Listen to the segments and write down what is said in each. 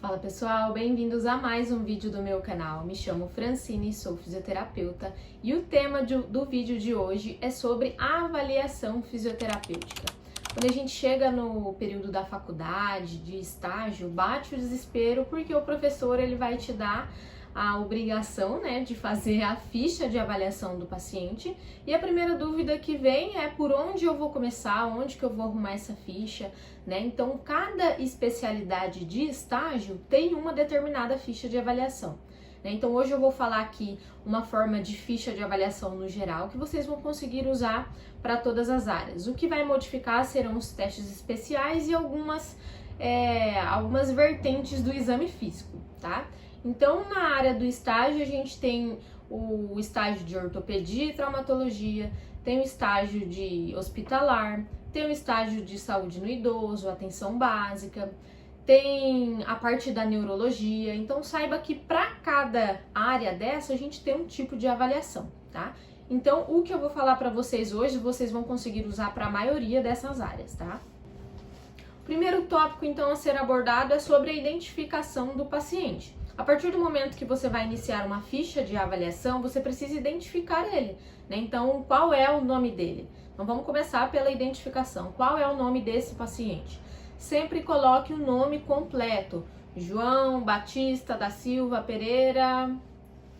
Fala pessoal, bem-vindos a mais um vídeo do meu canal. Me chamo Francine, sou fisioterapeuta e o tema do vídeo de hoje é sobre a avaliação fisioterapêutica. Quando a gente chega no período da faculdade, de estágio, bate o desespero porque o professor ele vai te dar a obrigação, de fazer a ficha de avaliação do paciente, e a primeira dúvida que vem é por onde eu vou começar, onde que eu vou arrumar essa ficha, Então, cada especialidade de estágio tem uma determinada ficha de avaliação, Então, hoje eu vou falar aqui uma forma de ficha de avaliação no geral que vocês vão conseguir usar para todas as áreas. O que vai modificar serão os testes especiais e algumas vertentes do exame físico, tá? Então, na área do estágio, a gente tem o estágio de ortopedia e traumatologia, tem o estágio de hospitalar, tem o estágio de saúde no idoso, atenção básica, tem a parte da neurologia. Então, saiba que para cada área dessa, a gente tem um tipo de avaliação, tá? Então, o que eu vou falar para vocês hoje, vocês vão conseguir usar para a maioria dessas áreas, tá? O primeiro tópico, então, a ser abordado é sobre a identificação do paciente. A partir do momento que você vai iniciar uma ficha de avaliação, você precisa identificar ele, Então, qual é o nome dele? Então, vamos começar pela identificação. Qual é o nome desse paciente? Sempre coloque o nome completo. João Batista da Silva Pereira,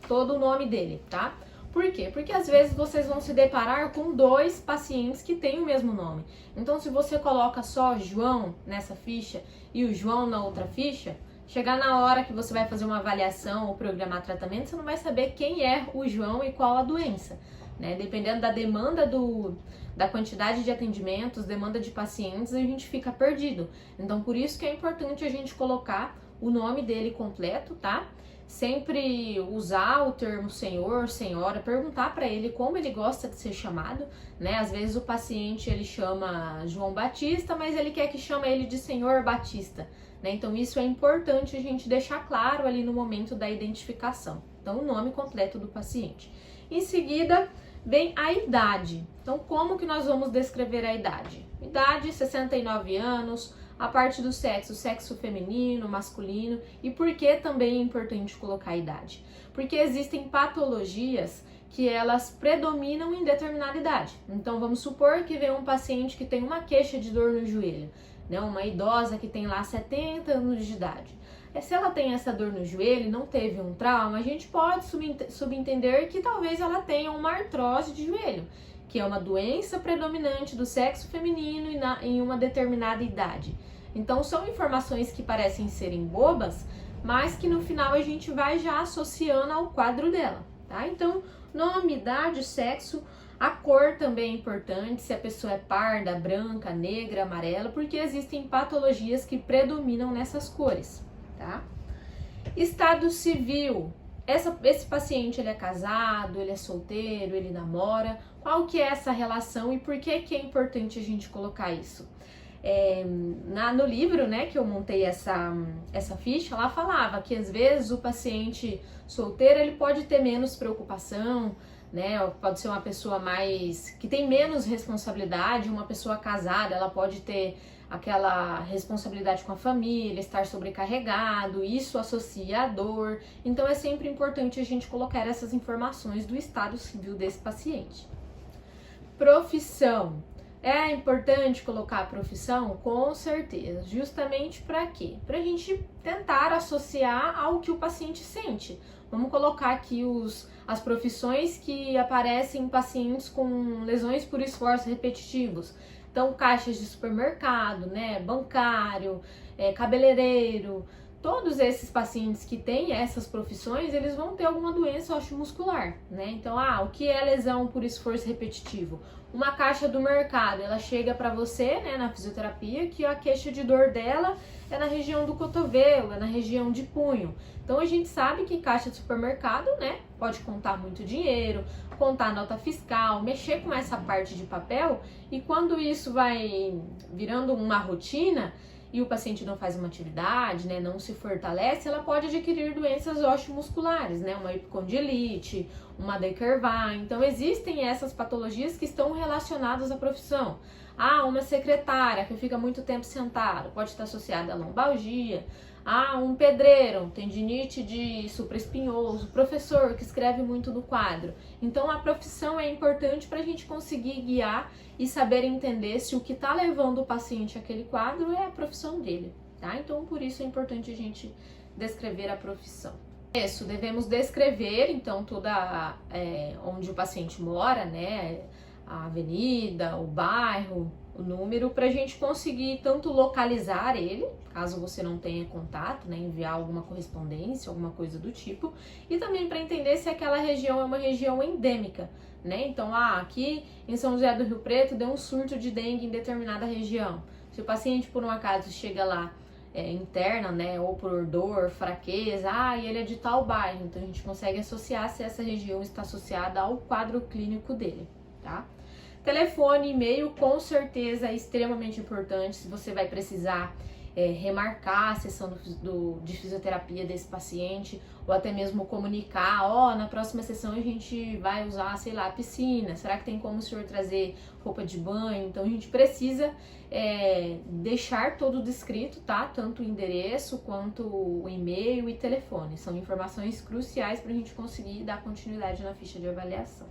todo o nome dele, tá? Por quê? Porque às vezes vocês vão se deparar com dois pacientes que têm o mesmo nome. Então, se você coloca só João nessa ficha e o João na outra ficha, chegar na hora que você vai fazer uma avaliação ou programar tratamento, você não vai saber quem é o João e qual a doença, Dependendo da demanda da quantidade de atendimentos, demanda de pacientes, a gente fica perdido. Então, por isso que é importante a gente colocar o nome dele completo, tá? Sempre usar o termo senhor, senhora, perguntar para ele como ele gosta de ser chamado, Às vezes o paciente ele chama João Batista, mas ele quer que chame ele de senhor Batista, Então isso é importante a gente deixar claro ali no momento da identificação. Então, o nome completo do paciente. Em seguida, vem a idade. Então, como que nós vamos descrever a idade? Idade, 69 anos, a parte do sexo feminino, masculino. E por que também é importante colocar a idade? Porque existem patologias que elas predominam em determinada idade. Então, vamos supor que vem um paciente que tem uma queixa de dor no joelho, Uma idosa que tem lá 70 anos de idade. Se ela tem essa dor no joelho e não teve um trauma, a gente pode subentender que talvez ela tenha uma artrose de joelho, que é uma doença predominante do sexo feminino em uma determinada idade. Então, são informações que parecem serem bobas, mas que no final a gente vai já associando ao quadro dela, tá? Então, nome, idade, sexo, a cor também é importante, se a pessoa é parda, branca, negra, amarela, porque existem patologias que predominam nessas cores, tá? Estado civil. Esse paciente ele é casado, ele é solteiro, ele namora. Qual que é essa relação e por que é importante a gente colocar isso? No livro, que eu montei essa ficha, lá falava que às vezes o paciente solteiro ele pode ter menos preocupação, Pode ser uma pessoa que tem menos responsabilidade. Uma pessoa casada, ela pode ter aquela responsabilidade com a família, estar sobrecarregado, isso associa a dor. Então, é sempre importante a gente colocar essas informações do estado civil desse paciente. Profissão. É importante colocar a profissão? Com certeza. Justamente para quê? Para a gente tentar associar ao que o paciente sente. Vamos colocar aqui as profissões que aparecem em pacientes com lesões por esforços repetitivos. Então, caixas de supermercado, bancário, cabeleireiro. Todos esses pacientes que têm essas profissões, eles vão ter alguma doença osteomuscular, Então, o que é lesão por esforço repetitivo? Uma caixa do mercado, ela chega para você, na fisioterapia, que a queixa de dor dela é na região do cotovelo, é na região de punho. Então, a gente sabe que caixa de supermercado, pode contar muito dinheiro, contar nota fiscal, mexer com essa parte de papel, e quando isso vai virando uma rotina, e o paciente não faz uma atividade, não se fortalece, ela pode adquirir doenças osteomusculares, uma epicondilite, uma Decker-Wein. Então, existem essas patologias que estão relacionadas à profissão. Uma secretária que fica muito tempo sentado, pode estar associada à lombalgia. Ah, um pedreiro, tendinite de supraespinhoso, professor que escreve muito no quadro. Então a profissão é importante para a gente conseguir guiar e saber entender se o que está levando o paciente àquele quadro é a profissão dele, tá? Então por isso é importante a gente descrever a profissão. Isso, devemos descrever então toda onde o paciente mora, né? A avenida, o bairro, o número, para a gente conseguir tanto localizar ele, caso você não tenha contato, né, enviar alguma correspondência, alguma coisa do tipo, e também para entender se aquela região é uma região endêmica, né? Então, aqui em São José do Rio Preto deu um surto de dengue em determinada região. Se o paciente por um acaso chega lá interna, né, ou por dor, fraqueza, e ele é de tal bairro, então a gente consegue associar se essa região está associada ao quadro clínico dele, tá? Telefone, e-mail, com certeza é extremamente importante se você vai precisar remarcar a sessão de fisioterapia desse paciente, ou até mesmo comunicar, na próxima sessão a gente vai usar, sei lá, piscina, será que tem como o senhor trazer roupa de banho? Então a gente precisa deixar todo descrito, tá? Tanto o endereço quanto o e-mail e telefone, são informações cruciais para a gente conseguir dar continuidade na ficha de avaliação.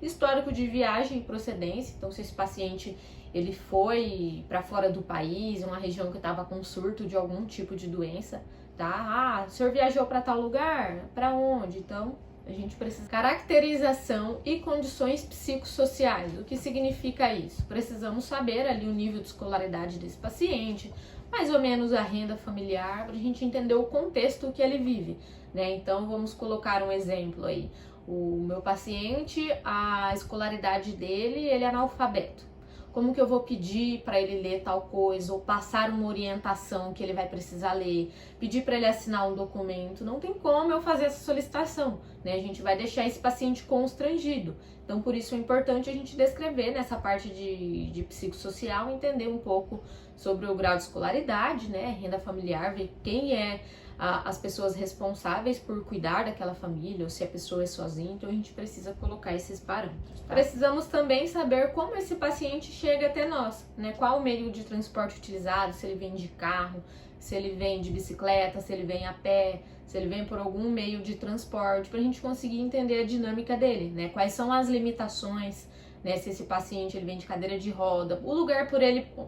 Histórico de viagem e procedência, então se esse paciente ele foi para fora do país, uma região que estava com surto de algum tipo de doença, tá? O senhor viajou para tal lugar? Para onde? Então a gente precisa. Caracterização e condições psicossociais. O que significa isso? Precisamos saber ali o nível de escolaridade desse paciente, mais ou menos a renda familiar, para a gente entender o contexto que ele vive, né? Então vamos colocar um exemplo aí. O meu paciente, a escolaridade dele, ele é analfabeto. Como que eu vou pedir para ele ler tal coisa ou passar uma orientação que ele vai precisar ler, pedir para ele assinar um documento? Não tem como eu fazer essa solicitação, né? A gente vai deixar esse paciente constrangido. Então, por isso é importante a gente descrever nessa parte de psicossocial, entender um pouco sobre o grau de escolaridade, né? Renda familiar, ver quem é as pessoas responsáveis por cuidar daquela família, ou se a pessoa é sozinha, então a gente precisa colocar esses parâmetros. Tá? Precisamos também saber como esse paciente chega até nós, né? Qual o meio de transporte utilizado, se ele vem de carro, se ele vem de bicicleta, se ele vem a pé, se ele vem por algum meio de transporte, para a gente conseguir entender a dinâmica dele, né? Quais são as limitações, né, se esse paciente ele vem de cadeira de roda, o lugar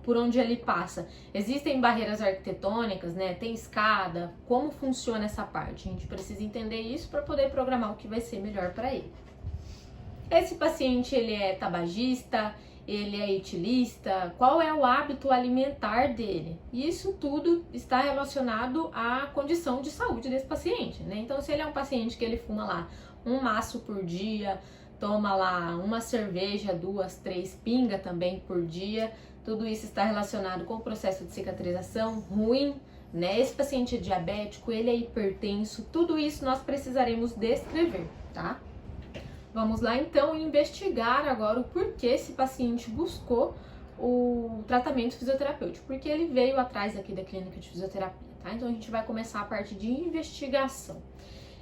por onde ele passa, existem barreiras arquitetônicas, né, tem escada, como funciona essa parte? A gente precisa entender isso para poder programar o que vai ser melhor para ele. Esse paciente ele é tabagista, ele é etilista, qual é o hábito alimentar dele? Isso tudo está relacionado à condição de saúde desse paciente, né? Então, se ele é um paciente que ele fuma lá um maço por dia, toma lá uma cerveja, 2, 3 pinga também por dia, tudo isso está relacionado com o processo de cicatrização ruim, né? Esse paciente é diabético, ele é hipertenso, tudo isso nós precisaremos descrever, tá? Vamos lá então investigar agora o porquê esse paciente buscou o tratamento fisioterapêutico, porque ele veio atrás aqui da clínica de fisioterapia, tá? Então a gente vai começar a parte de investigação.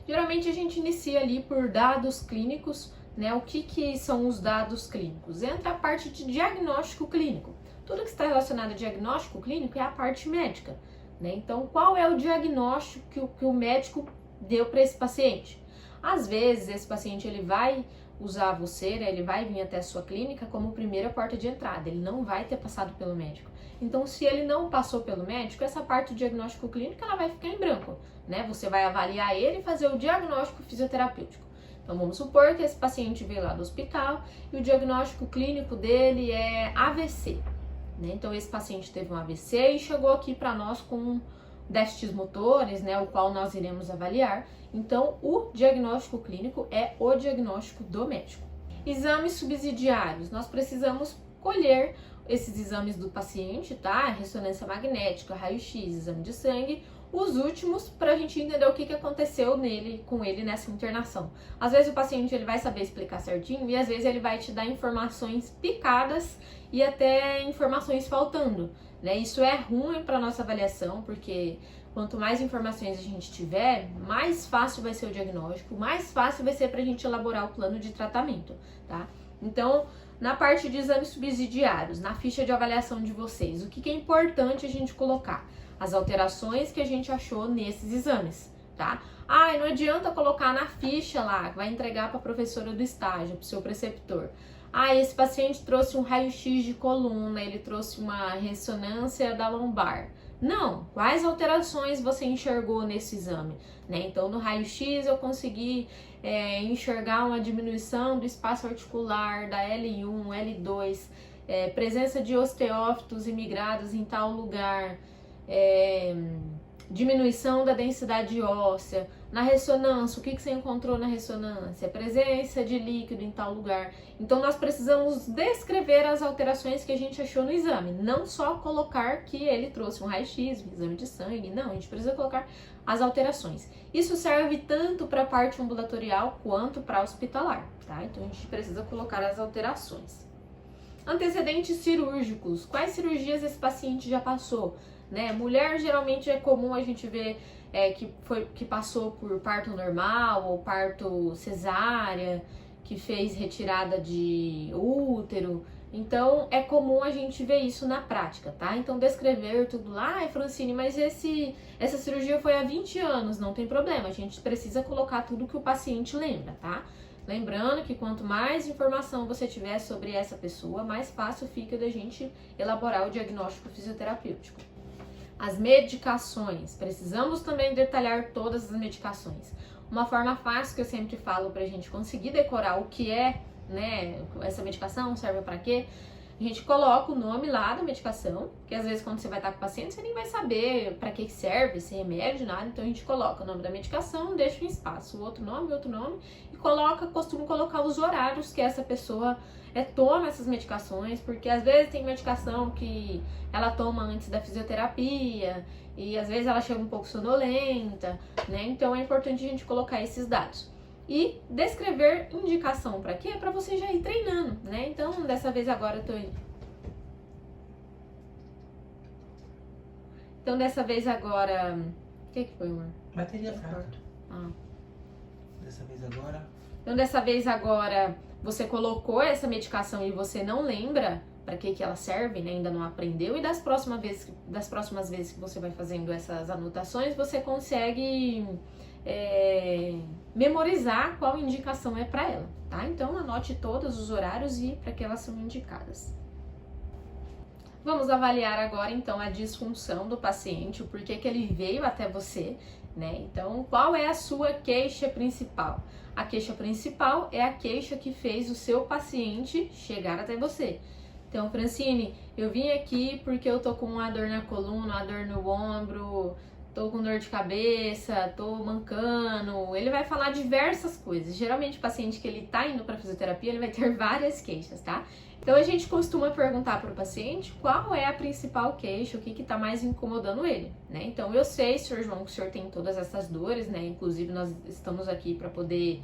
Geralmente a gente inicia ali por dados clínicos, né? O que são os dados clínicos? Entra a parte de diagnóstico clínico. Tudo que está relacionado a diagnóstico clínico é a parte médica, né? Então, qual é o diagnóstico que o médico deu para esse paciente? Às vezes, esse paciente ele vai usar você, né? Ele vai vir até a sua clínica como primeira porta de entrada, ele não vai ter passado pelo médico. Então, se ele não passou pelo médico, essa parte do diagnóstico clínico ela vai ficar em branco, né? Você vai avaliar ele e fazer o diagnóstico fisioterapêutico. Então, vamos supor que esse paciente veio lá do hospital e o diagnóstico clínico dele é AVC, né? Então, esse paciente teve um AVC e chegou aqui para nós com déficits motores, né? O qual nós iremos avaliar. Então, o diagnóstico clínico é o diagnóstico do médico. Exames subsidiários. Nós precisamos colher esses exames do paciente, tá? Ressonância magnética, raio-x, exame de sangue, os últimos para a gente entender o que aconteceu com ele nessa internação. Às vezes o paciente ele vai saber explicar certinho e às vezes ele vai te dar informações picadas e até informações faltando, né? Isso é ruim para nossa avaliação, porque quanto mais informações a gente tiver, mais fácil vai ser o diagnóstico, mais fácil vai ser para a gente elaborar o plano de tratamento, tá? Então, na parte de exames subsidiários, na ficha de avaliação de vocês, o que é importante a gente colocar? as alterações que a gente achou nesses exames, tá? Ah, e não adianta colocar na ficha lá, que vai entregar para a professora do estágio, para o seu preceptor. Ah, esse paciente trouxe um raio-x de coluna, ele trouxe uma ressonância da lombar. Não, quais alterações você enxergou nesse exame? Né? Então, no raio-x eu consegui enxergar uma diminuição do espaço articular, da L1, L2, presença de osteófitos imigrados em tal lugar, diminuição da densidade óssea. Na ressonância, o que você encontrou na ressonância? Presença de líquido em tal lugar. Então, nós precisamos descrever as alterações que a gente achou no exame. Não só colocar que ele trouxe um raio-x, um exame de sangue. Não, a gente precisa colocar as alterações. Isso serve tanto para a parte ambulatorial quanto para a hospitalar, tá? Então, a gente precisa colocar as alterações. Antecedentes cirúrgicos. Quais cirurgias esse paciente já passou? Né? Mulher, geralmente é comum a gente ver que passou por parto normal ou parto cesárea, que fez retirada de útero. Então, é comum a gente ver isso na prática, tá? Então, descrever tudo lá, ai, Francine, mas essa cirurgia foi há 20 anos, não tem problema. A gente precisa colocar tudo que o paciente lembra, tá? Lembrando que quanto mais informação você tiver sobre essa pessoa, mais fácil fica da gente elaborar o diagnóstico fisioterapêutico. As medicações, precisamos também detalhar todas as medicações. Uma forma fácil que eu sempre falo pra gente conseguir decorar o que é, né, essa medicação, serve pra quê? A gente coloca o nome lá da medicação, que às vezes quando você vai estar com o paciente, você nem vai saber pra que serve, se remédio, nada. Então a gente coloca o nome da medicação, deixa um espaço, outro nome, e costuma colocar os horários que essa pessoa toma essas medicações, porque às vezes tem medicação que ela toma antes da fisioterapia e às vezes ela chega um pouco sonolenta, né? Então é importante a gente colocar esses dados. E descrever indicação para quê? Para você já ir treinando, né? Então, dessa vez agora eu tô indo. Então, dessa vez agora... O que foi, amor? Bateria fraca. Ah. Dessa vez agora... Então, dessa vez agora, você colocou essa medicação e você não lembra para que ela serve, né? Ainda não aprendeu. E das próximas vezes que você vai fazendo essas anotações, você consegue memorizar qual indicação é para ela, tá? Então, anote todos os horários e para que elas são indicadas. Vamos avaliar agora, então, a disfunção do paciente, o porquê que ele veio até você, né? Então, qual é a sua queixa principal? A queixa principal é a queixa que fez o seu paciente chegar até você. Então, Francine, eu vim aqui porque eu tô com uma dor na coluna, uma dor no ombro, tô com dor de cabeça, tô mancando. Ele vai falar diversas coisas. Geralmente, o paciente que ele tá indo pra fisioterapia, ele vai ter várias queixas, tá? Então, a gente costuma perguntar para o paciente qual é a principal queixa, o que tá mais incomodando ele, né? Então, eu sei, Sr. João, que o senhor tem todas essas dores, né? Inclusive, nós estamos aqui para poder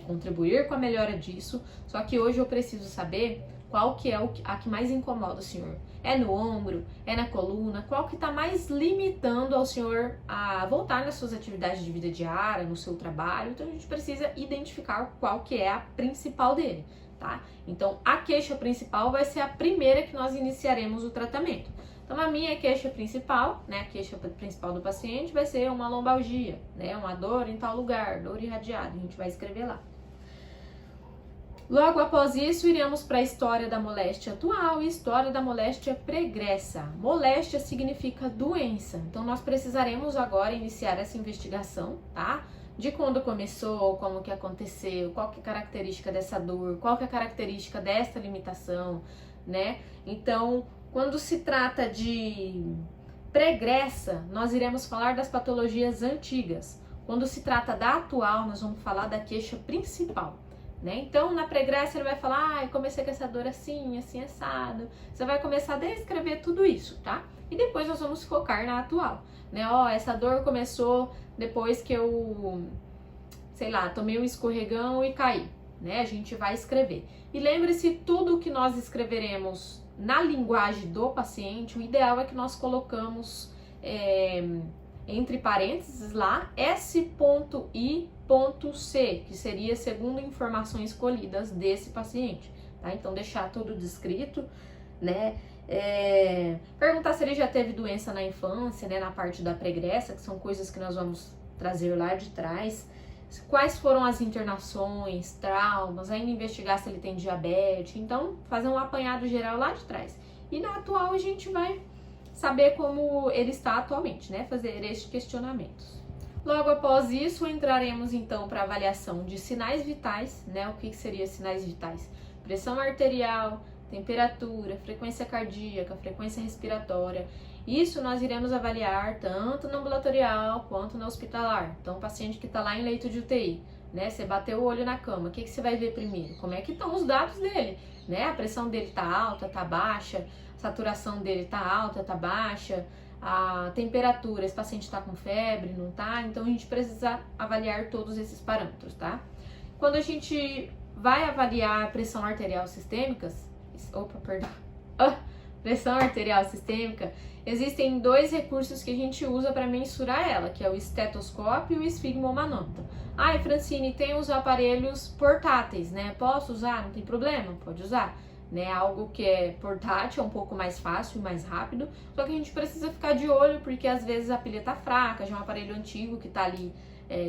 contribuir com a melhora disso. Só que hoje eu preciso saber qual que é a que mais incomoda o senhor. É no ombro? É na coluna? Qual que tá mais limitando ao senhor a voltar nas suas atividades de vida diária, no seu trabalho? Então, a gente precisa identificar qual que é a principal dele. Tá? Então, a queixa principal vai ser a primeira que nós iniciaremos o tratamento. Então, a minha queixa principal, né, a queixa principal do paciente vai ser uma lombalgia, né, uma dor em tal lugar, dor irradiada, a gente vai escrever lá. Logo após isso, iremos para a história da moléstia atual e história da moléstia pregressa. Moléstia significa doença, então nós precisaremos agora iniciar essa investigação, tá? De quando começou, como que aconteceu, qual que é a característica dessa dor, qual que é a característica dessa limitação, né? Então, quando se trata de pregressa, nós iremos falar das patologias antigas. Quando se trata da atual, nós vamos falar da queixa principal, né? Então, na pregressa ele vai falar, comecei com essa dor assim, assim, assado. Você vai começar a descrever tudo isso, tá? E depois nós vamos focar na atual, né? Ó, essa dor começou depois que eu, sei lá, tomei um escorregão e caí, né? A gente vai escrever. E lembre-se, tudo que nós escreveremos na linguagem do paciente, o ideal é que nós colocamos entre parênteses lá S.I.C, que seria segundo informações colhidas desse paciente, tá? Então, deixar tudo descrito, né? Perguntar se ele já teve doença na infância, né, na parte da pregressa, que são coisas que nós vamos trazer lá de trás. Quais foram as internações, traumas, ainda investigar se ele tem diabetes. Então, fazer um apanhado geral lá de trás. E na atual a gente vai saber como ele está atualmente, né, fazer estes questionamentos. Logo após isso, entraremos então para avaliação de sinais vitais, né, o que seria sinais vitais? Pressão arterial, temperatura, frequência cardíaca, frequência respiratória. Isso nós iremos avaliar tanto no ambulatorial quanto no hospitalar. Então, o paciente que está lá em leito de UTI, né? Você bateu o olho na cama, o que você vai ver primeiro? Como é que estão os dados dele, né? A pressão dele está alta, está baixa, a saturação dele está alta, está baixa, a temperatura, esse paciente está com febre, não está? Então, a gente precisa avaliar todos esses parâmetros, tá? Quando a gente vai avaliar a pressão arterial sistêmica, pressão arterial sistêmica, existem dois recursos que a gente usa para mensurar ela, que é o estetoscópio e o esfigmomanômetro. Ah, Francine, tem os aparelhos portáteis, né? Posso usar? Não tem problema, pode usar. Né? Algo que é portátil, é um pouco mais fácil e mais rápido, só que a gente precisa ficar de olho, porque às vezes a pilha tá fraca, já é um aparelho antigo que tá ali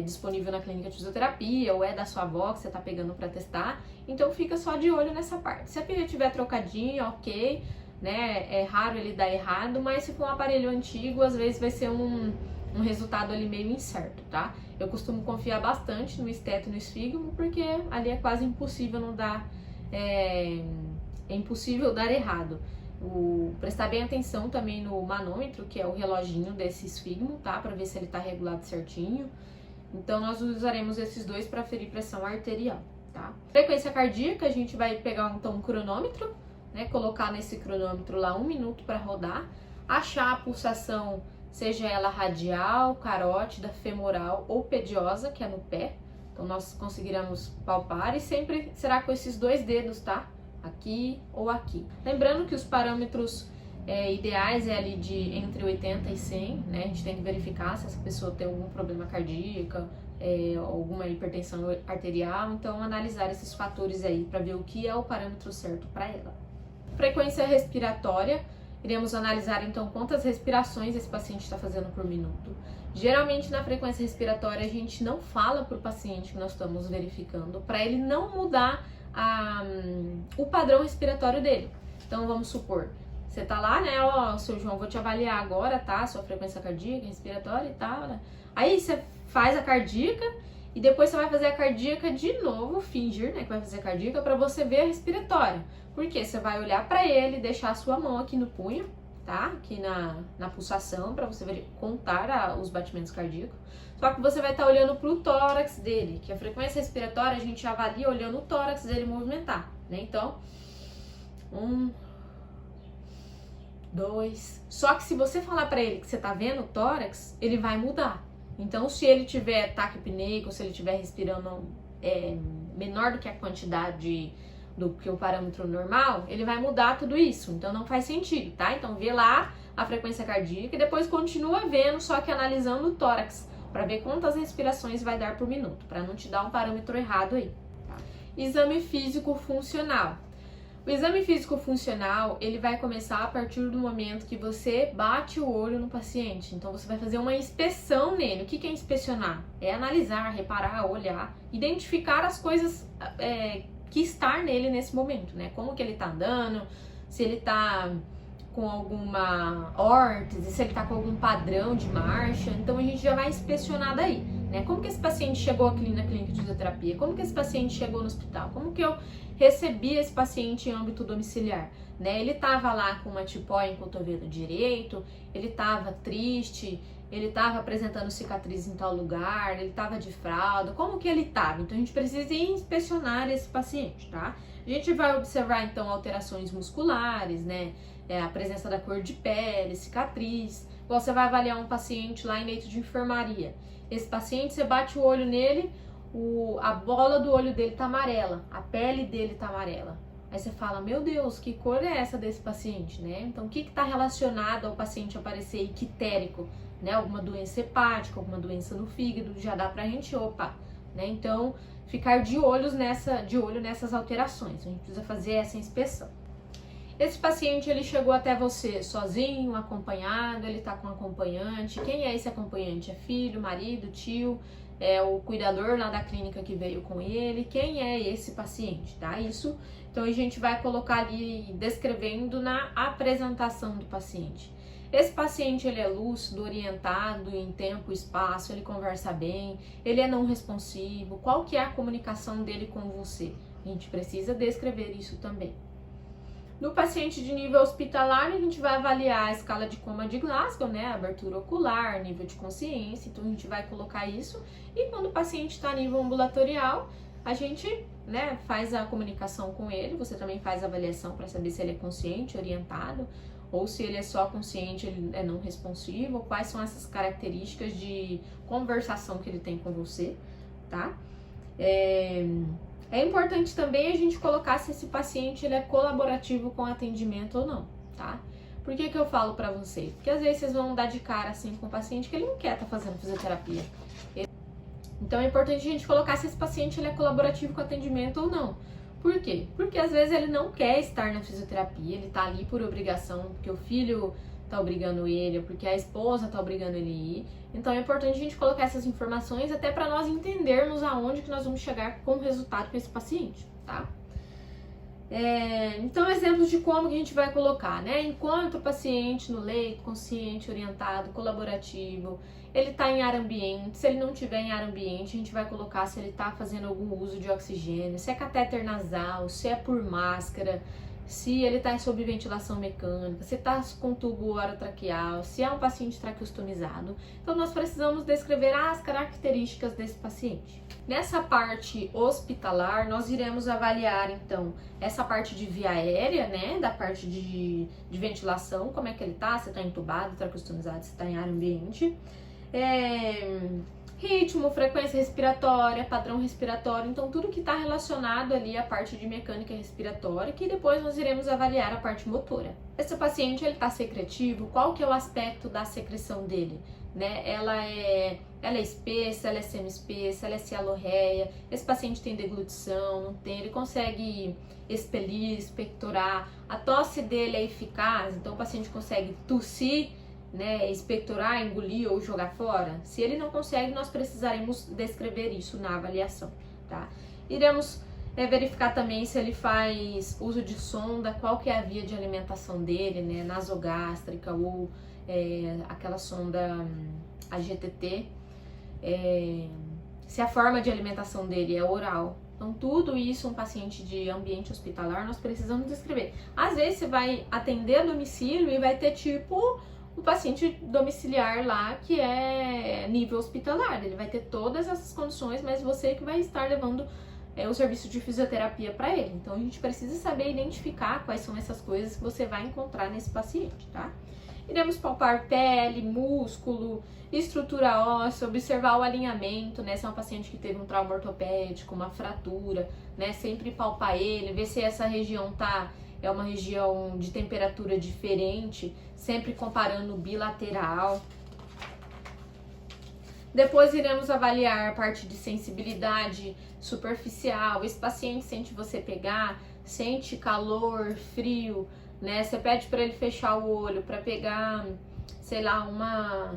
disponível na clínica de fisioterapia, ou é da sua avó que você tá pegando para testar, então fica só de olho nessa parte. Se a pilha estiver trocadinha, ok, né? É raro ele dar errado, mas se for um aparelho antigo, às vezes vai ser um resultado ali meio incerto, tá? Eu costumo confiar bastante no esteto e no esfigmo, porque ali é quase impossível não dar, é impossível dar errado. Prestar bem atenção também no manômetro, que é o reloginho desse esfigmo, tá? Para ver se ele tá regulado certinho. Então, nós usaremos esses dois para ferir pressão arterial, tá? Frequência cardíaca, a gente vai pegar então um cronômetro, né? Colocar nesse cronômetro lá 1 minuto para rodar, achar a pulsação, seja ela radial, carótida, femoral ou pediosa, que é no pé. Então, nós conseguiremos palpar e sempre será com esses 2 dedos, tá? Aqui ou aqui. Lembrando que os parâmetros ideais é ali de entre 80 e 100, né? A gente tem que verificar se essa pessoa tem algum problema cardíaco, alguma hipertensão arterial, então analisar esses fatores aí para ver o que é o parâmetro certo para ela. Frequência respiratória, iremos analisar então quantas respirações esse paciente está fazendo por minuto. Geralmente na frequência respiratória a gente não fala para o paciente que nós estamos verificando, para ele não mudar o padrão respiratório dele. Então vamos supor, você tá lá, né, ó, seu João, vou te avaliar agora, tá, sua frequência cardíaca, respiratória e tal, né? Aí você faz a cardíaca e depois você vai fazer a cardíaca de novo, fingir, né, que vai fazer a cardíaca para você ver a respiratória. Porque você vai olhar para ele, deixar a sua mão aqui no punho, tá, aqui na pulsação, para você contar os batimentos cardíacos. Só que você vai estar olhando para o tórax dele, que a frequência respiratória a gente avalia olhando o tórax dele movimentar, né? Então, 1, 2. Só que se você falar para ele que você tá vendo o tórax, ele vai mudar. Então, se ele tiver taquipneico, se ele estiver respirando menor do que a quantidade do que o parâmetro normal, ele vai mudar tudo isso. Então, não faz sentido, tá? Então, vê lá a frequência cardíaca e depois continua vendo, só que analisando o tórax, para ver quantas respirações vai dar por minuto, para não te dar um parâmetro errado aí. Tá? Exame físico funcional. O exame físico funcional, ele vai começar a partir do momento que você bate o olho no paciente. Então, você vai fazer uma inspeção nele. O que é inspecionar? É analisar, reparar, olhar, identificar as coisas que está nele nesse momento, né? Como que ele tá andando, se ele tá com alguma órtese, se ele tá com algum padrão de marcha. Então, a gente já vai inspecionar daí, né? Como que esse paciente chegou aqui na clínica de fisioterapia? Como que esse paciente chegou no hospital? Como que eu recebi esse paciente em âmbito domiciliar, né? Ele tava lá com uma tipóia em cotovelo direito, ele tava triste, ele tava apresentando cicatriz em tal lugar, ele tava de fralda, como que ele tava? Então, a gente precisa inspecionar esse paciente, tá? A gente vai observar, então, alterações musculares, né? A presença da cor de pele, cicatriz. Você vai avaliar um paciente lá em leito de enfermaria. Esse paciente, você bate o olho nele, a bola do olho dele tá amarela, a pele dele tá amarela. Aí você fala, meu Deus, que cor é essa desse paciente, né? Então, o que tá relacionado ao paciente aparecer ictérico, né? Alguma doença hepática, alguma doença no fígado, já dá pra gente, né? Então, ficar de olho nessas alterações. A gente precisa fazer essa inspeção. Esse paciente, ele chegou até você sozinho, acompanhado, ele está com acompanhante. Quem é esse acompanhante? É filho, marido, tio? É o cuidador lá da clínica que veio com ele? Quem é esse paciente, tá? Isso, então a gente vai colocar ali descrevendo na apresentação do paciente. Esse paciente, ele é lúcido, orientado em tempo e espaço, ele conversa bem, ele é não responsivo. Qual que é a comunicação dele com você? A gente precisa descrever isso também. No paciente de nível hospitalar, a gente vai avaliar a escala de coma de Glasgow, né? Abertura ocular, nível de consciência, então a gente vai colocar isso. E quando o paciente está a nível ambulatorial, a gente, né, faz a comunicação com ele, você também faz a avaliação para saber se ele é consciente, orientado, ou se ele é só consciente, ele é não responsivo, quais são essas características de conversação que ele tem com você, tá? É importante também a gente colocar se esse paciente ele é colaborativo com o atendimento ou não, tá? Por que que eu falo pra vocês? Porque às vezes vocês vão dar de cara assim com o paciente que ele não quer estar fazendo fisioterapia. Então é importante a gente colocar se esse paciente ele é colaborativo com o atendimento ou não. Por quê? Porque às vezes ele não quer estar na fisioterapia, ele tá ali por obrigação, porque o filho tá obrigando ele, ou porque a esposa tá obrigando ele a ir. Então é importante a gente colocar essas informações até para nós entendermos aonde que nós vamos chegar com o resultado com esse paciente, tá? Então exemplos de como que a gente vai colocar, né? Enquanto o paciente no leito, consciente, orientado, colaborativo, ele tá em ar ambiente. Se ele não tiver em ar ambiente, a gente vai colocar se ele tá fazendo algum uso de oxigênio, se é catéter nasal, se é por máscara, se ele está sob ventilação mecânica, se está com tubo orotraqueal, se é um paciente traqueostomizado. Então, nós precisamos descrever as características desse paciente. Nessa parte hospitalar, nós iremos avaliar, então, essa parte de via aérea, né, da parte de ventilação, como é que ele está, se está entubado, traqueostomizado, se está em ar ambiente. Ritmo, frequência respiratória, padrão respiratório, então tudo que está relacionado ali à parte de mecânica respiratória, que depois nós iremos avaliar a parte motora. Esse paciente, ele está secretivo, qual que é o aspecto da secreção dele? Né? Ela é espessa, ela é semi-espessa, ela é cialorreia, esse paciente tem deglutição, não tem, ele consegue expelir, expectorar, a tosse dele é eficaz, então o paciente consegue tossir, né, expectorar, engolir ou jogar fora. Se ele não consegue, nós precisaremos descrever isso na avaliação, tá? Iremos verificar também se ele faz uso de sonda, qual que é a via de alimentação dele, né, nasogástrica ou aquela sonda AGTT, se a forma de alimentação dele é oral. Então, tudo isso, um paciente de ambiente hospitalar, nós precisamos descrever. Às vezes, você vai atender a domicílio e vai ter tipo o paciente domiciliar lá que é nível hospitalar, ele vai ter todas essas condições, mas você que vai estar levando o serviço de fisioterapia para ele. Então a gente precisa saber identificar quais são essas coisas que você vai encontrar nesse paciente, tá? Iremos palpar pele, músculo, estrutura óssea, observar o alinhamento, né? Se é um paciente que teve um trauma ortopédico, uma fratura, né? Sempre palpar ele, ver se essa região é uma região de temperatura diferente, sempre comparando bilateral. Depois iremos avaliar a parte de sensibilidade superficial. Esse paciente sente você pegar, sente calor, frio, né? Você pede para ele fechar o olho para pegar, sei lá,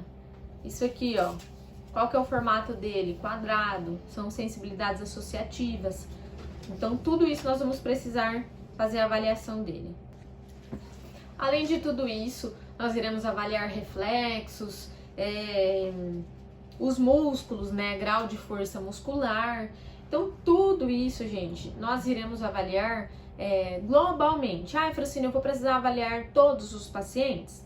isso aqui, ó. Qual que é o formato dele? Quadrado. São sensibilidades associativas. Então, tudo isso nós vamos precisar fazer a avaliação dele. Além de tudo isso, nós iremos avaliar reflexos, os músculos, né, grau de força muscular. Então, tudo isso, gente, nós iremos avaliar globalmente. Francine, eu vou precisar avaliar todos os pacientes?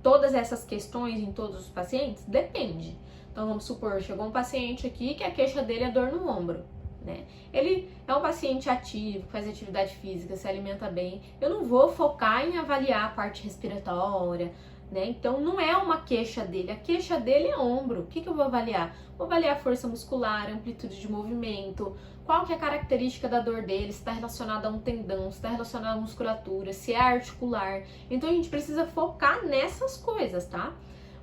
Todas essas questões em todos os pacientes? Depende. Então, vamos supor, chegou um paciente aqui que a queixa dele é dor no ombro. Né? Ele é um paciente ativo, faz atividade física, se alimenta bem. Eu não vou focar em avaliar a parte respiratória, né? Então não é uma queixa dele, a queixa dele é ombro. O que eu vou avaliar? Vou avaliar a força muscular, amplitude de movimento, qual que é a característica da dor dele, se está relacionada a um tendão, se está relacionada à musculatura, se é articular. Então a gente precisa focar nessas coisas, tá?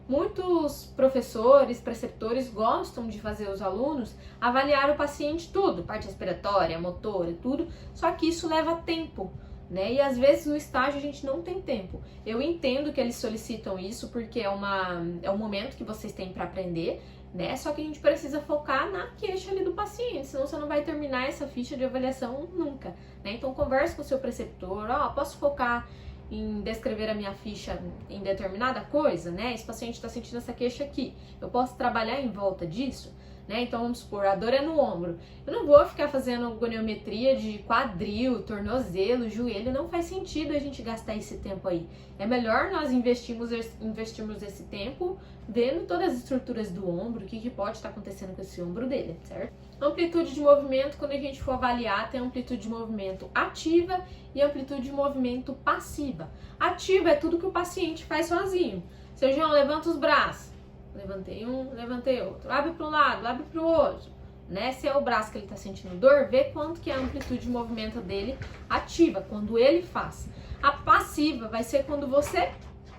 Muitos professores, preceptores gostam de fazer os alunos avaliar o paciente tudo, parte respiratória, motora, tudo, só que isso leva tempo, né? E às vezes no estágio a gente não tem tempo. Eu entendo que eles solicitam isso porque é um momento que vocês têm para aprender, né? Só que a gente precisa focar na queixa ali do paciente, senão você não vai terminar essa ficha de avaliação nunca, né? Então converse com o seu preceptor, posso focar em descrever a minha ficha em determinada coisa, né? Esse paciente está sentindo essa queixa aqui, eu posso trabalhar em volta disso? Né? Então vamos supor, a dor é no ombro. Eu não vou ficar fazendo goniometria de quadril, tornozelo, joelho, não faz sentido a gente gastar esse tempo aí. É melhor nós investirmos esse tempo vendo todas as estruturas do ombro, o que pode estar acontecendo com esse ombro dele, certo? Amplitude de movimento, quando a gente for avaliar, tem amplitude de movimento ativa e amplitude de movimento passiva. Ativa é tudo que o paciente faz sozinho. Seu João, levanta os braços. Levantei um, levantei outro. Abre para um lado, abre para o outro. Né? Se é o braço que ele está sentindo dor, vê quanto que é a amplitude de movimento dele ativa, quando ele faz. A passiva vai ser quando você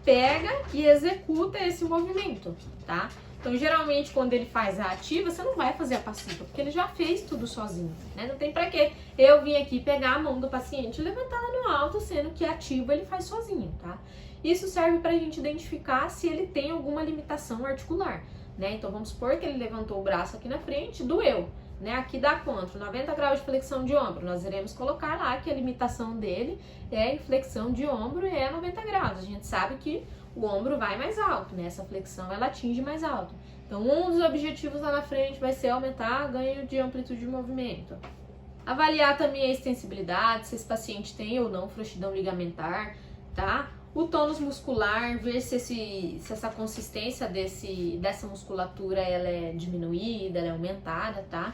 pega e executa esse movimento, tá? Então, geralmente, quando ele faz a ativa, você não vai fazer a passiva, porque ele já fez tudo sozinho, né? Não tem pra quê eu vim aqui pegar a mão do paciente e levantar lá no alto, sendo que a ativa ele faz sozinho, tá? Isso serve pra gente identificar se ele tem alguma limitação articular, né? Então, vamos supor que ele levantou o braço aqui na frente, doeu, né? Aqui dá quanto? 90 graus de flexão de ombro. Nós iremos colocar lá que a limitação dele é inflexão de ombro e é 90 graus. A gente sabe que o ombro vai mais alto, né? Essa flexão ela atinge mais alto. Então, um dos objetivos lá na frente vai ser aumentar o ganho de amplitude de movimento. Avaliar também a extensibilidade, se esse paciente tem ou não frouxidão ligamentar, tá? O tônus muscular, ver se essa consistência dessa musculatura ela é diminuída, ela é aumentada, tá?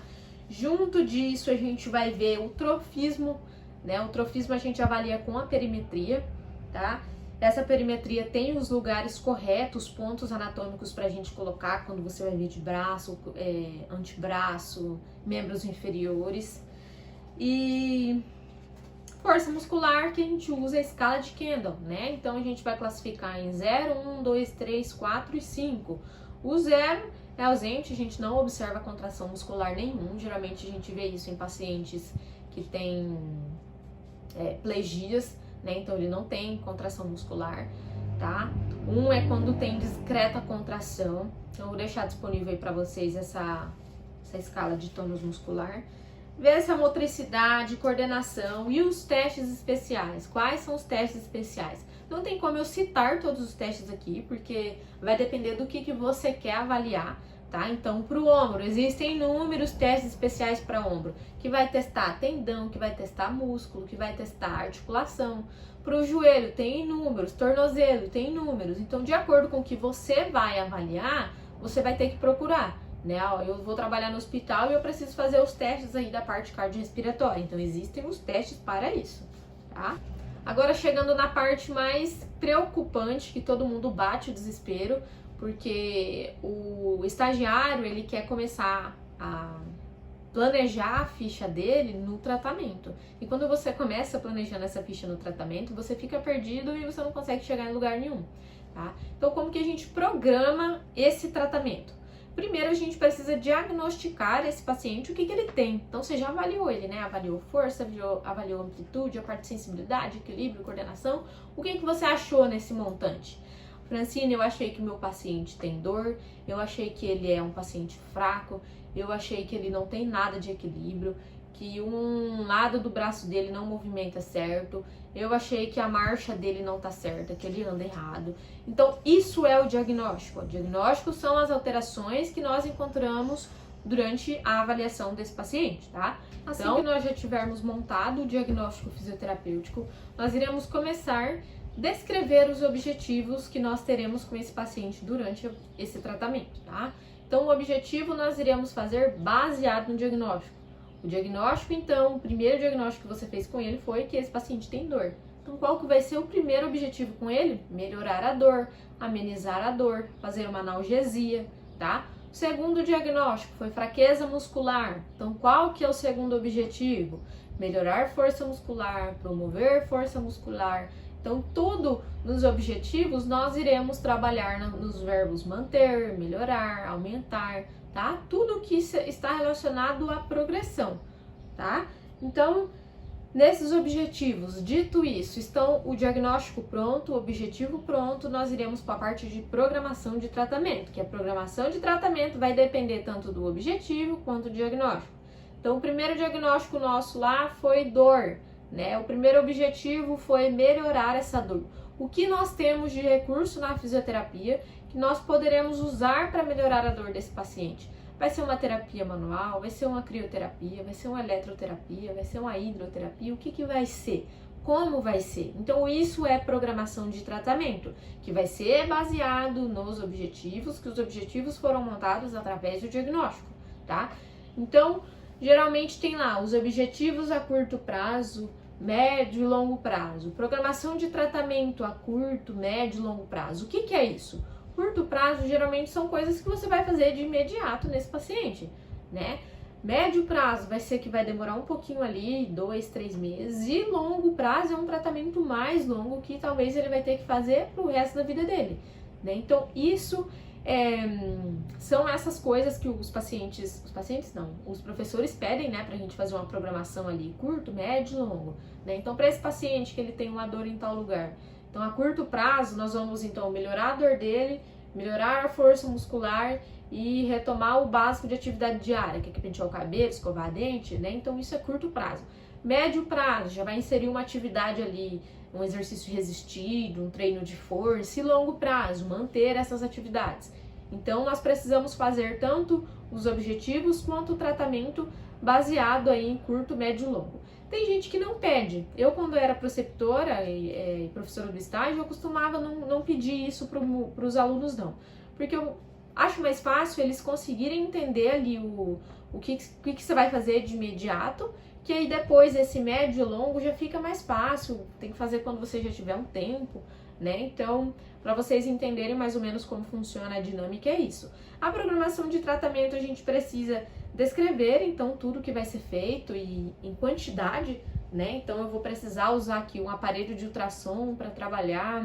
Junto disso, a gente vai ver o trofismo, né? O trofismo a gente avalia com a perimetria, tá? Essa perimetria tem os lugares corretos, pontos anatômicos pra gente colocar quando você vai ver de braço, antebraço, membros inferiores. E força muscular que a gente usa a escala de Kendall, né? Então a gente vai classificar em 0, 1, 2, 3, 4 e 5. O 0 é ausente, a gente não observa contração muscular nenhum. Geralmente a gente vê isso em pacientes que têm plegias, né? Então ele não tem contração muscular, tá? 1 é quando tem discreta contração. Então eu vou deixar disponível aí para vocês essa escala de tônus muscular. Ver essa motricidade, coordenação e os testes especiais. Quais são os testes especiais? Não tem como eu citar todos os testes aqui, porque vai depender do que você quer avaliar, tá? Então, para o ombro, existem inúmeros testes especiais para ombro, que vai testar tendão, que vai testar músculo, que vai testar articulação. Para o joelho, tem inúmeros, tornozelo, tem inúmeros. Então, de acordo com o que você vai avaliar, você vai ter que procurar. Né? Eu vou trabalhar no hospital e eu preciso fazer os testes aí da parte cardiorrespiratória. Então, existem os testes para isso, tá? Agora, chegando na parte mais preocupante, que todo mundo bate o desespero, porque o estagiário, ele quer começar a planejar a ficha dele no tratamento. E quando você começa planejando essa ficha no tratamento, você fica perdido e você não consegue chegar em lugar nenhum, tá? Então, como que a gente programa esse tratamento? Primeiro, a gente precisa diagnosticar esse paciente, o que ele tem. Então, você já avaliou ele, né? Avaliou força, avaliou amplitude, a parte de sensibilidade, equilíbrio, coordenação. O que você achou nesse montante? Francine, eu achei que o meu paciente tem dor, eu achei que ele é um paciente fraco, eu achei que ele não tem nada de equilíbrio, que um lado do braço dele não movimenta certo, eu achei que a marcha dele não tá certa, que ele anda errado. Então, isso é o diagnóstico. O diagnóstico são as alterações que nós encontramos durante a avaliação desse paciente, tá? Assim que nós já tivermos montado o diagnóstico fisioterapêutico, nós iremos começar a descrever os objetivos que nós teremos com esse paciente durante esse tratamento, tá? Então, o objetivo nós iremos fazer baseado no diagnóstico. O diagnóstico, então, o primeiro diagnóstico que você fez com ele foi que esse paciente tem dor. Então, qual que vai ser o primeiro objetivo com ele? Melhorar a dor, amenizar a dor, fazer uma analgesia, tá? O segundo diagnóstico foi fraqueza muscular. Então, qual que é o segundo objetivo? Melhorar força muscular, promover força muscular. Então, tudo nos objetivos nós iremos trabalhar nos verbos manter, melhorar, aumentar, tá? Tudo que está relacionado à progressão, tá? Então, Nesses objetivos, dito isso, estão o diagnóstico pronto, o objetivo pronto, nós iremos para a parte de programação de tratamento, que a programação de tratamento vai depender tanto do objetivo quanto do diagnóstico. Então, o primeiro diagnóstico nosso lá foi dor, né? O primeiro objetivo foi melhorar essa dor. O que nós temos de recurso na fisioterapia que nós poderemos usar para melhorar a dor desse paciente? Vai ser uma terapia manual, vai ser uma crioterapia, vai ser uma eletroterapia, vai ser uma hidroterapia, o que vai ser? Como vai ser? Então isso é programação de tratamento, que vai ser baseado nos objetivos, que os objetivos foram montados através do diagnóstico, tá? Então, geralmente tem lá os objetivos a curto prazo, médio e longo prazo. Programação de tratamento a curto, médio e longo prazo. O que é isso? Curto prazo geralmente são coisas que você vai fazer de imediato nesse paciente, né? Médio prazo vai ser que vai demorar um pouquinho ali, 2, 3 meses. E longo prazo é um tratamento mais longo que talvez ele vai ter que fazer pro resto da vida dele, né? Então isso são essas coisas que os professores pedem, né, pra gente fazer uma programação ali, curto, médio e longo, né? Então para esse paciente que ele tem uma dor em tal lugar, então, a curto prazo, nós vamos, então, melhorar a dor dele, melhorar a força muscular e retomar o básico de atividade diária, que é pentear o cabelo, escovar dente, né? Então, isso é curto prazo. Médio prazo, já vai inserir uma atividade ali, um exercício resistido, um treino de força. E longo prazo, manter essas atividades. Então, nós precisamos fazer tanto os objetivos quanto o tratamento baseado aí em curto, médio e longo. Tem gente que não pede. Eu, quando era preceptora e professora do estágio, eu costumava não pedir isso para os alunos, não. Porque eu acho mais fácil eles conseguirem entender ali o que você vai fazer de imediato, que aí depois esse médio e longo já fica mais fácil. Tem que fazer quando você já tiver um tempo, né? Então, para vocês entenderem mais ou menos como funciona a dinâmica, é isso. A programação de tratamento a gente precisa descrever, então, tudo que vai ser feito e em quantidade, né? Então, eu vou precisar usar aqui um aparelho de ultrassom para trabalhar,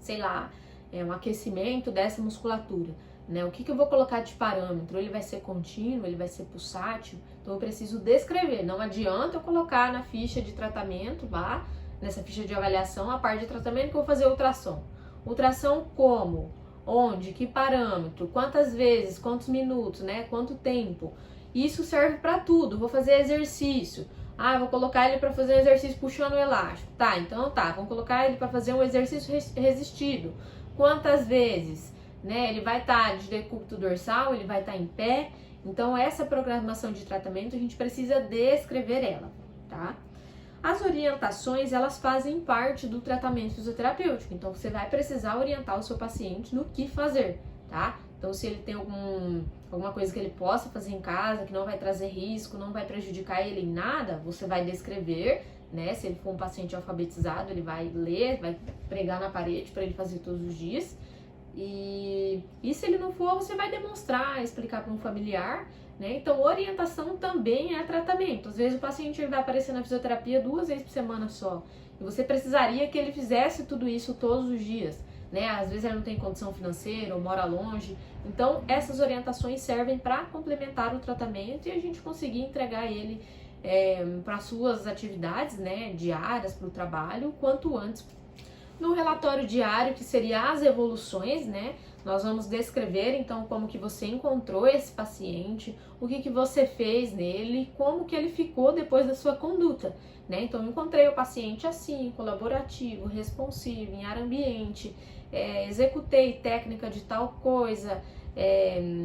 sei lá, um aquecimento dessa musculatura, né? O que eu vou colocar de parâmetro? Ele vai ser contínuo, ele vai ser pulsátil? Então, eu preciso descrever. Não adianta eu colocar na ficha de tratamento, lá, nessa ficha de avaliação, a parte de tratamento que eu vou fazer ultrassom. Ultrassom como? Onde? Que parâmetro? Quantas vezes? Quantos minutos? Né? Quanto tempo? Isso serve para tudo. Vou fazer exercício. Vou colocar ele para fazer um exercício puxando o elástico. Tá, então tá. Vamos colocar ele para fazer um exercício resistido. Quantas vezes? Né? Ele vai estar de decúbito dorsal, ele vai estar em pé. Então, essa programação de tratamento, a gente precisa descrever ela, tá? As orientações, elas fazem parte do tratamento fisioterapêutico. Então, você vai precisar orientar o seu paciente no que fazer, tá? Então, se ele tem alguma coisa que ele possa fazer em casa, que não vai trazer risco, não vai prejudicar ele em nada, você vai descrever, né? Se ele for um paciente alfabetizado, ele vai ler, vai pregar na parede para ele fazer todos os dias. E se ele não for, você vai demonstrar, explicar para um familiar, né? Então, orientação também é tratamento. Às vezes o paciente ele vai aparecer na fisioterapia 2 vezes por semana só. E você precisaria que ele fizesse tudo isso todos os dias, né? Às vezes ele não tem condição financeira ou mora longe. Então, essas orientações servem para complementar o tratamento e a gente conseguir entregar ele para suas atividades, né, diárias, para o trabalho, o quanto antes. No relatório diário, que seria as evoluções, né? Nós vamos descrever, então, como que você encontrou esse paciente, o que você fez nele, como que ele ficou depois da sua conduta, né? Então, eu encontrei o paciente assim, colaborativo, responsivo, em área ambiente, executei técnica de tal coisa,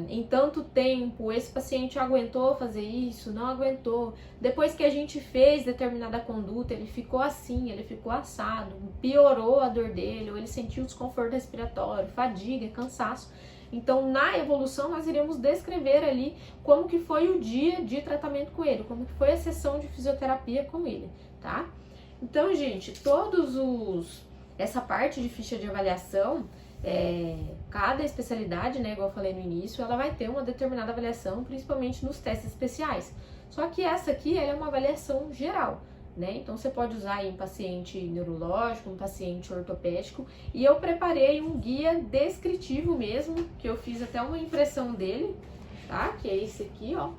em tanto tempo, esse paciente aguentou fazer isso, não aguentou. Depois que a gente fez determinada conduta, ele ficou assim, ele ficou assado, piorou a dor dele, ou ele sentiu desconforto respiratório, fadiga, cansaço. Então, na evolução, nós iremos descrever ali como que foi o dia de tratamento com ele, como que foi a sessão de fisioterapia com ele, tá? Então, gente, essa parte de ficha de avaliação, cada especialidade, né, igual eu falei no início, ela vai ter uma determinada avaliação, principalmente nos testes especiais. Só que essa aqui ela é uma avaliação geral, né? Então você pode usar em paciente neurológico, um paciente ortopédico, e eu preparei um guia descritivo mesmo, que eu fiz até uma impressão dele, tá? Que é esse aqui, ó.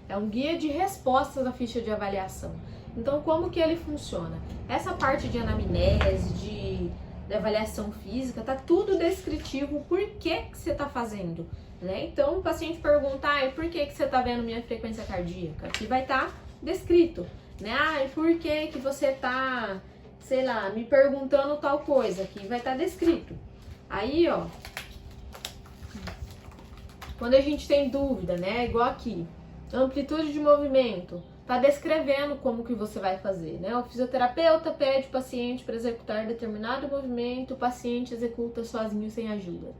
é um guia de respostas da ficha de avaliação. Então, como que ele funciona? Essa parte de anamnese, de avaliação física, tá tudo descritivo, por que você tá fazendo, né? Então, o paciente pergunta, por que você tá vendo minha frequência cardíaca? Aqui vai estar descrito, né? Por que você tá, sei lá, me perguntando tal coisa? Aqui vai estar descrito. Aí, ó, quando a gente tem dúvida, né? Igual aqui, amplitude de movimento, tá descrevendo como que você vai fazer, né? O fisioterapeuta pede o paciente para executar determinado movimento, o paciente executa sozinho sem ajuda.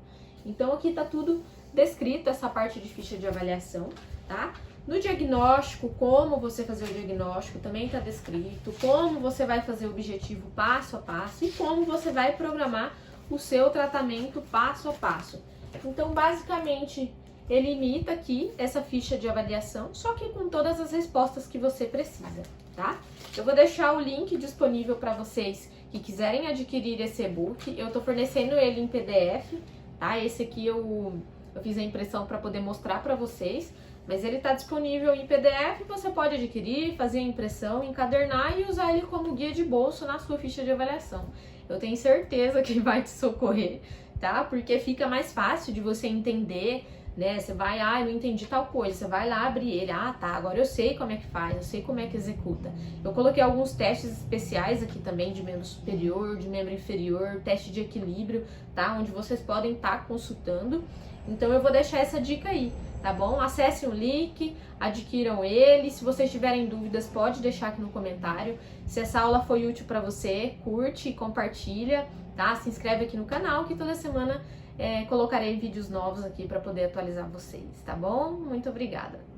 Então aqui tá tudo descrito, essa parte de ficha de avaliação, tá? No diagnóstico, como você fazer o diagnóstico também tá descrito, como você vai fazer o objetivo passo a passo e como você vai programar o seu tratamento passo a passo. Então, basicamente, ele imita aqui essa ficha de avaliação, só que com todas as respostas que você precisa, tá? Eu vou deixar o link disponível para vocês que quiserem adquirir esse e-book. Eu tô fornecendo ele em PDF, tá? Esse aqui eu fiz a impressão para poder mostrar para vocês, mas ele tá disponível em PDF, você pode adquirir, fazer a impressão, encadernar e usar ele como guia de bolso na sua ficha de avaliação. Eu tenho certeza que vai te socorrer, tá? Porque fica mais fácil de você entender, né? Você vai, eu não entendi tal coisa, você vai lá abrir ele, tá, agora eu sei como é que faz, eu sei como é que executa. Eu coloquei alguns testes especiais aqui também de membro superior, de membro inferior, teste de equilíbrio, tá? Onde vocês podem estar consultando. Então eu vou deixar essa dica aí, tá bom? Acessem o link, adquiram ele. Se vocês tiverem dúvidas, pode deixar aqui no comentário. Se essa aula foi útil para você, curte e compartilha, tá? Se inscreve aqui no canal que toda semana colocarei vídeos novos aqui para poder atualizar vocês, tá bom? Muito obrigada!